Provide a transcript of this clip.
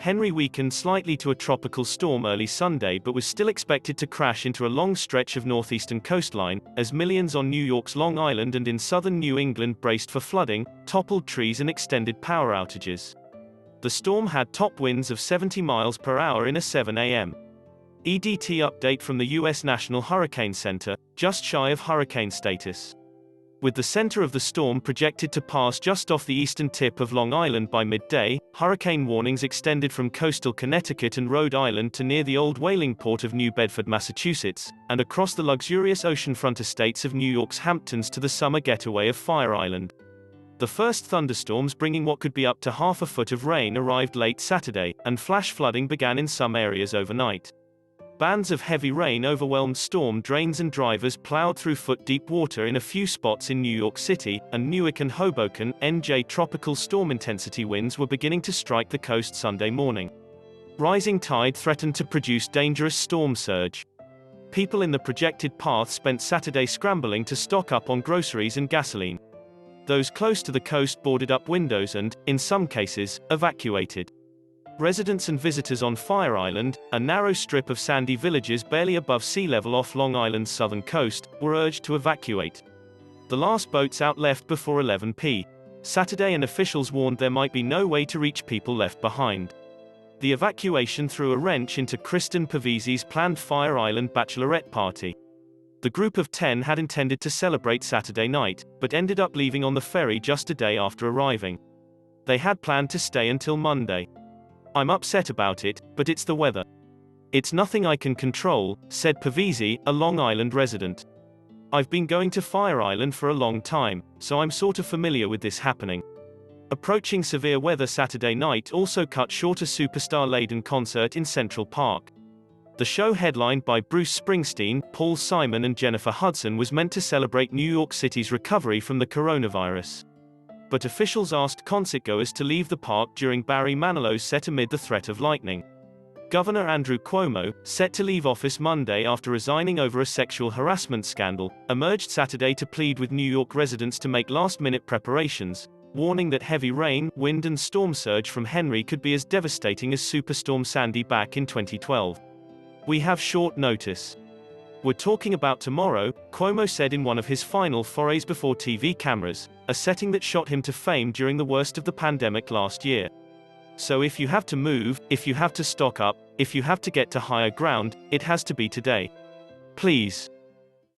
Henri weakened slightly to a tropical storm early Sunday but was still expected to crash into a long stretch of northeastern coastline, as millions on New York's Long Island and in southern New England braced for flooding, toppled trees and extended power outages. The storm had top winds of 70 miles per hour in a 7 a.m. EDT update from the U.S. National Hurricane Center, just shy of hurricane status. With the center of the storm projected to pass just off the eastern tip of Long Island by midday, hurricane warnings extended from coastal Connecticut and Rhode Island to near the old whaling port of New Bedford, Massachusetts, and across the luxurious oceanfront estates of New York's Hamptons to the summer getaway of Fire Island. The first thunderstorms, bringing what could be up to half a foot of rain, arrived late Saturday, and flash flooding began in some areas overnight. Bands of heavy rain overwhelmed storm drains and drivers plowed through foot-deep water in a few spots in New York City, and Newark and Hoboken, NJ. Tropical storm intensity winds were beginning to strike the coast Sunday morning. Rising tide threatened to produce dangerous storm surge. People in the projected path spent Saturday scrambling to stock up on groceries and gasoline. Those close to the coast boarded up windows and, in some cases, evacuated. Residents and visitors on Fire Island, a narrow strip of sandy villages barely above sea level off Long Island's southern coast, were urged to evacuate. The last boats out left before 11 p. Saturday, and officials warned there might be no way to reach people left behind. The evacuation threw a wrench into Kristen Pavese's planned Fire Island bachelorette party. The group of 10 had intended to celebrate Saturday night, but ended up leaving on the ferry just a day after arriving. They had planned to stay until Monday. "I'm upset about it, but it's the weather. It's nothing I can control," said Pavese, a Long Island resident. "I've been going to Fire Island for a long time, so I'm sort of familiar with this happening." Approaching severe weather Saturday night also cut short a superstar-laden concert in Central Park. The show, headlined by Bruce Springsteen, Simon and Jennifer Hudson, was meant to celebrate New York City's recovery from the coronavirus. But officials asked concertgoers to leave the park during Barry Manilow's set amid the threat of lightning. Governor Andrew Cuomo, set to leave office Monday after resigning over a sexual harassment scandal, emerged Saturday to plead with New York residents to make last-minute preparations, warning that heavy rain, wind and storm surge from Henri could be as devastating as Superstorm Sandy back in 2012. "We have short notice. We're talking about tomorrow," Cuomo said in one of his final forays before TV cameras, a setting that shot him to fame during the worst of the pandemic last year. "So if you have to move, if you have to stock up, if you have to get to higher ground, it has to be today. Please."